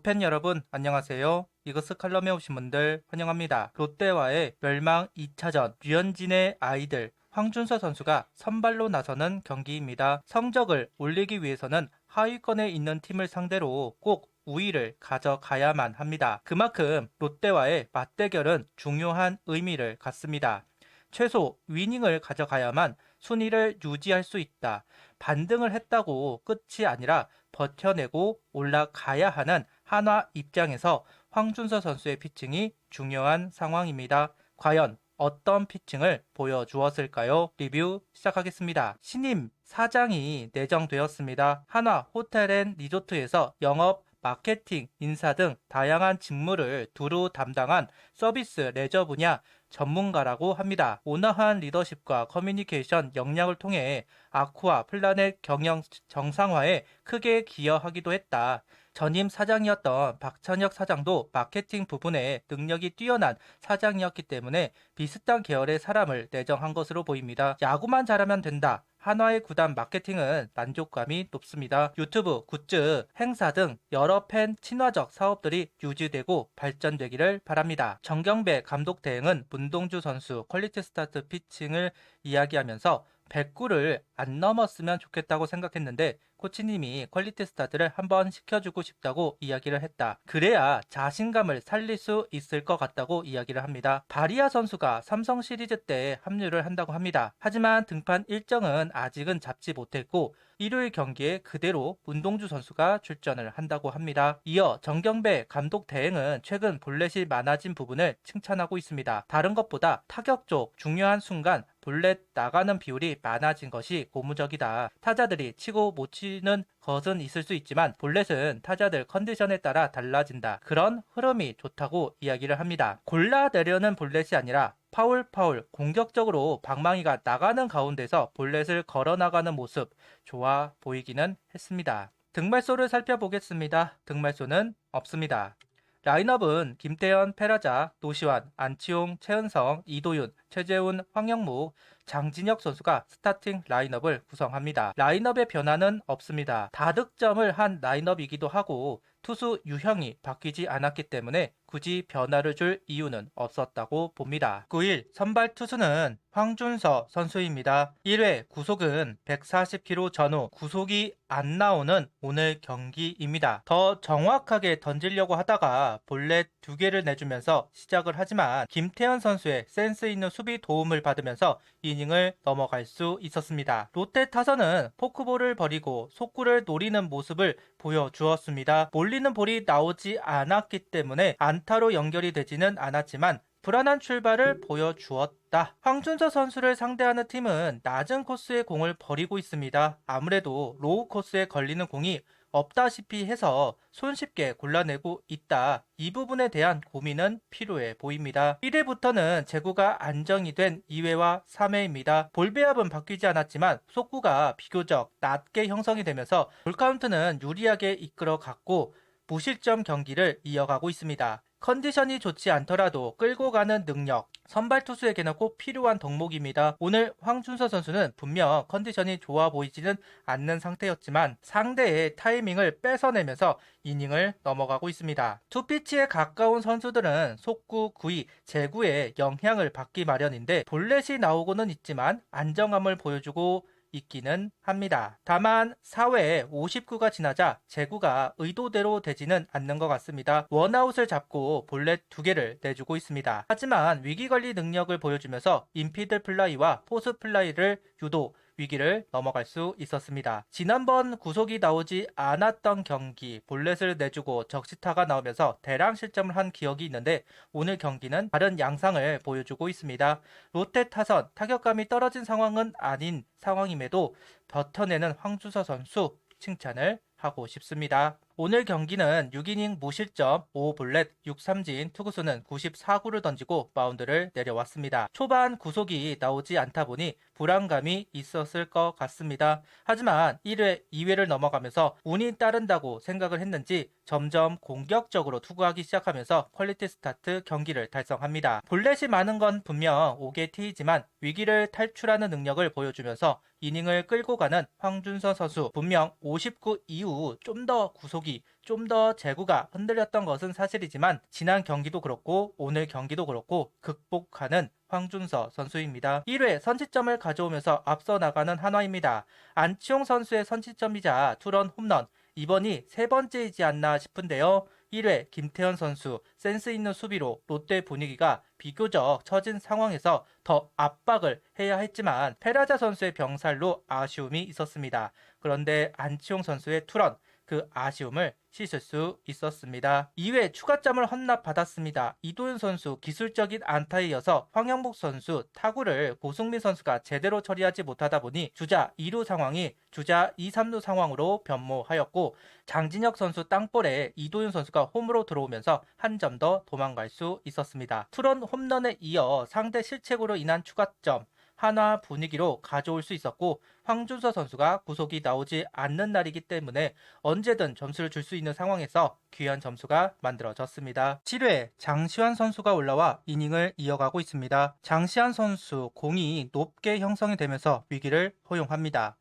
야구팬 여러분 안녕하세요. 이것은 칼럼에 오신 분들 환영합니다. 롯데와의 멸망 2차전 류현진의 아이들 황준서 선수가 선발로 나서는 경기입니다. 성적을 올리기 위해서는 하위권에 있는 팀을 상대로 꼭 우위를 가져가야만 합니다. 그만큼 롯데와의 맞대결은 중요한 의미를 갖습니다. 최소 위닝을 가져가야만 순위를 유지할 수 있다. 반등을 했다고 끝이 아니라 버텨내고 올라가야 하는 한화 입장에서 황준서 선수의 피칭이 중요한 상황입니다. 과연 어떤 피칭을 보여주었을까요? 리뷰 시작하겠습니다. 신임 사장이 내정되었습니다. 한화 호텔앤리조트에서 영업, 마케팅, 인사 등 다양한 직무를 두루 담당한 서비스 레저 분야 전문가라고 합니다. 온화한 리더십과 커뮤니케이션 역량을 통해 아쿠아 플라넷 경영 정상화에 크게 기여하기도 했다. 전임 사장이었던 박찬혁 사장도 마케팅 부분에 능력이 뛰어난 사장이었기 때문에 비슷한 계열의 사람을 내정한 것으로 보입니다. 야구만 잘하면 된다. 한화의 구단 마케팅은 만족감이 높습니다. 유튜브, 굿즈, 행사 등 여러 팬 친화적 사업들이 유지되고 발전되기를 바랍니다. 정경배 감독 대행은 문동주 선수 퀄리티 스타트 피칭을 이야기하면서 109를 안 넘었으면 좋겠다고 생각했는데 코치님이 퀄리티 스타트를 한번 시켜주고 싶다고 이야기를 했다. 그래야 자신감을 살릴 수 있을 것 같다고 이야기를 합니다. 바리아 선수가 삼성 시리즈 때 합류를 한다고 합니다. 하지만 등판 일정은 아직은 잡지 못했고 일요일 경기에 그대로 문동주 선수가 출전을 한다고 합니다. 이어 정경배 감독 대행은 최근 볼넷이 많아진 부분을 칭찬하고 있습니다. 다른 것보다 타격 쪽 중요한 순간 볼넷 나가는 비율이 많아진 것이 고무적이다. 타자들이 치고 못 치는 것은 있을 수 있지만 볼넷은 타자들 컨디션에 따라 달라진다. 그런 흐름이 좋다고 이야기를 합니다. 골라내려는 볼넷이 아니라 파울 공격적으로 방망이가 나가는 가운데서 볼넷을 걸어나가는 모습 좋아 보이기는 했습니다. 등말소를 살펴보겠습니다. 등말소는 없습니다. 라인업은 김태현, 페라자, 노시환, 안치홍, 최은성, 이도윤, 최재훈, 황영무, 장진혁 선수가 스타팅 라인업을 구성합니다. 라인업의 변화는 없습니다. 다득점을 한 라인업이기도 하고 투수 유형이 바뀌지 않았기 때문에 굳이 변화를 줄 이유는 없었다고 봅니다. 9일 선발 투수는 황준서 선수입니다. 1회 구속은 140km 전후 구속이 안 나오는 오늘 경기입니다. 더 정확하게 던지려고 하다가 볼넷 2개를 내주면서 시작을 하지만 김태현 선수의 센스 있는 수비 도움을 받으면서 이닝을 넘어갈 수 있었습니다. 롯데 타선은 포크볼을 버리고 속구를 노리는 모습을 보여주었습니다. 몰리는 볼이 나오지 않았기 때문에 안타로 연결이 되지는 않았지만 불안한 출발을 보여주었다. 황준서 선수를 상대하는 팀은 낮은 코스의 공을 버리고 있습니다. 아무래도 로우 코스에 걸리는 공이 없다시피 해서 손쉽게 골라내고 있다. 이 부분에 대한 고민은 필요해 보입니다. 1회부터는 제구가 안정이 된 2회와 3회입니다. 볼 배합은 바뀌지 않았지만 속구가 비교적 낮게 형성이 되면서 볼 카운트는 유리하게 이끌어갔고 무실점 경기를 이어가고 있습니다. 컨디션이 좋지 않더라도 끌고 가는 능력, 선발 투수에게는 꼭 필요한 덕목입니다. 오늘 황준서 선수는 분명 컨디션이 좋아 보이지는 않는 상태였지만 상대의 타이밍을 뺏어내면서 이닝을 넘어가고 있습니다. 투피치에 가까운 선수들은 속구, 구위, 제구에 영향을 받기 마련인데 볼넷이 나오고는 있지만 안정감을 보여주고 있기는 합니다. 다만 4회 59가 지나자 제구가 의도대로 되지는 않는 것 같습니다. 원아웃을 잡고 볼넷 2개를 내주고 있습니다. 하지만 위기관리 능력을 보여주면서 인피드 플라이와 포스 플라이를 유도 위기를 넘어갈 수 있었습니다. 지난번 구속이 나오지 않았던 경기 볼넷을 내주고 적시타가 나오면서 대량 실점을 한 기억이 있는데 오늘 경기는 다른 양상을 보여주고 있습니다. 롯데 타선 타격감이 떨어진 상황은 아닌 상황임에도 버텨내는 황준서 선수 칭찬을 하고 싶습니다. 오늘 경기는 6이닝 무실점 5볼넷 6삼진 투구수는 94구를 던지고 마운드를 내려왔습니다. 초반 구속이 나오지 않다 보니 불안감이 있었을 것 같습니다. 하지만 1회, 2회를 넘어가면서 운이 따른다고 생각을 했는지 점점 공격적으로 투구하기 시작하면서 퀄리티 스타트 경기를 달성합니다. 볼넷이 많은 건 분명 5개 T이지만 위기를 탈출하는 능력을 보여주면서 이닝을 끌고 가는 황준서 선수. 분명 59 이후 좀 더 구속이 좀 더 제구가 흔들렸던 것은 사실이지만 지난 경기도 그렇고 오늘 경기도 그렇고 극복하는 황준서 선수입니다. 1회 선취점을 가져오면서 앞서 나가는 한화입니다. 안치홍 선수의 선취점이자 투런 홈런, 이번이 세 번째이지 않나 싶은데요. 1회 김태현 선수 센스 있는 수비로 롯데 분위기가 비교적 처진 상황에서 더 압박을 해야 했지만 페라자 선수의 병살로 아쉬움이 있었습니다. 그런데 안치홍 선수의 투런, 그 아쉬움을 씻을 수 있었습니다. 2회 추가점을 헌납받았습니다. 이도윤 선수 기술적인 안타에 이어서 황영복 선수 타구를 고승민 선수가 제대로 처리하지 못하다 보니 주자 2루 상황이 주자 2, 3루 상황으로 변모하였고, 장진혁 선수 땅볼에 이도윤 선수가 홈으로 들어오면서 한 점 더 도망갈 수 있었습니다. 투런 홈런에 이어 상대 실책으로 인한 추가점, 한화 분위기로 가져올 수 있었고, 황준서 선수가 구속이 나오지 않는 날이기 때문에 언제든 점수를 줄 수 있는 상황에서 귀한 점수가 만들어졌습니다. 7회 장시환 선수가 올라와 이닝을 이어가고 있습니다. 장시환 선수 공이 높게 형성이 되면서 위기를 허용합니다.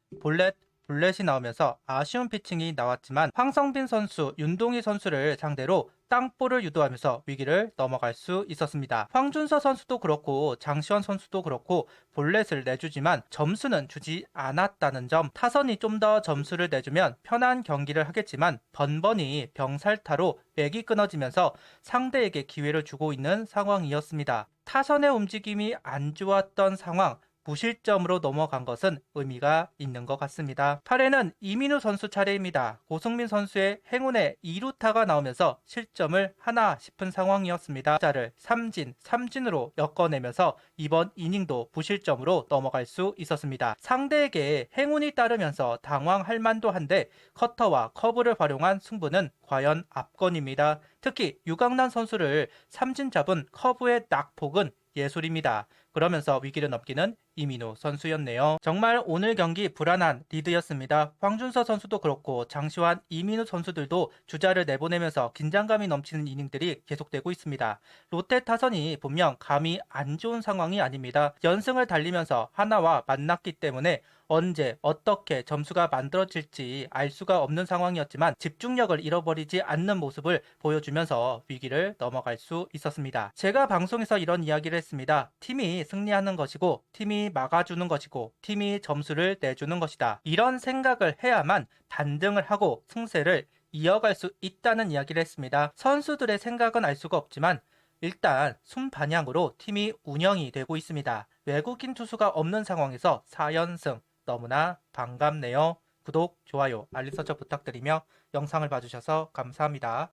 볼넷이 나오면서 아쉬운 피칭이 나왔지만 황성빈 선수, 윤동희 선수를 상대로 땅볼을 유도하면서 위기를 넘어갈 수 있었습니다. 황준서 선수도 그렇고 장시환 선수도 그렇고 볼넷을 내주지만 점수는 주지 않았다는 점, 타선이 좀 더 점수를 내주면 편한 경기를 하겠지만 번번이 병살타로 맥이 끊어지면서 상대에게 기회를 주고 있는 상황이었습니다. 타선의 움직임이 안 좋았던 상황, 무실점으로 넘어간 것은 의미가 있는 것 같습니다. 8회는 이민우 선수 차례입니다. 고승민 선수의 행운의 2루타가 나오면서 실점을 하나 싶은 상황이었습니다. 자를 삼진으로 엮어내면서 이번 이닝도 부실점으로 넘어갈 수 있었습니다. 상대에게 행운이 따르면서 당황할 만도 한데 커터와 커브를 활용한 승부는 과연 압권입니다. 특히 유강난 선수를 삼진 잡은 커브의 낙폭은 예술입니다. 그러면서 위기를 넘기는 이민우 선수였네요. 정말 오늘 경기 불안한 리드였습니다. 황준서 선수도 그렇고 장시환, 이민우 선수들도 주자를 내보내면서 긴장감이 넘치는 이닝들이 계속되고 있습니다. 롯데 타선이 분명 감이 안 좋은 상황이 아닙니다. 연승을 달리면서 하나와 만났기 때문에 언제 어떻게 점수가 만들어질지 알 수가 없는 상황이었지만 집중력을 잃어버리지 않는 모습을 보여주면서 위기를 넘어갈 수 있었습니다. 제가 방송에서 이런 이야기를 했습니다. 팀이 승리하는 것이고 팀이 막아주는 것이고 팀이 점수를 내주는 것이다. 이런 생각을 해야만 반등을 하고 승세를 이어갈 수 있다는 이야기를 했습니다. 선수들의 생각은 알 수가 없지만 일단 순반향으로 팀이 운영이 되고 있습니다. 외국인 투수가 없는 상황에서 4연승, 너무나 반갑네요. 구독, 좋아요, 알림 설정 부탁드리며 영상을 봐주셔서 감사합니다.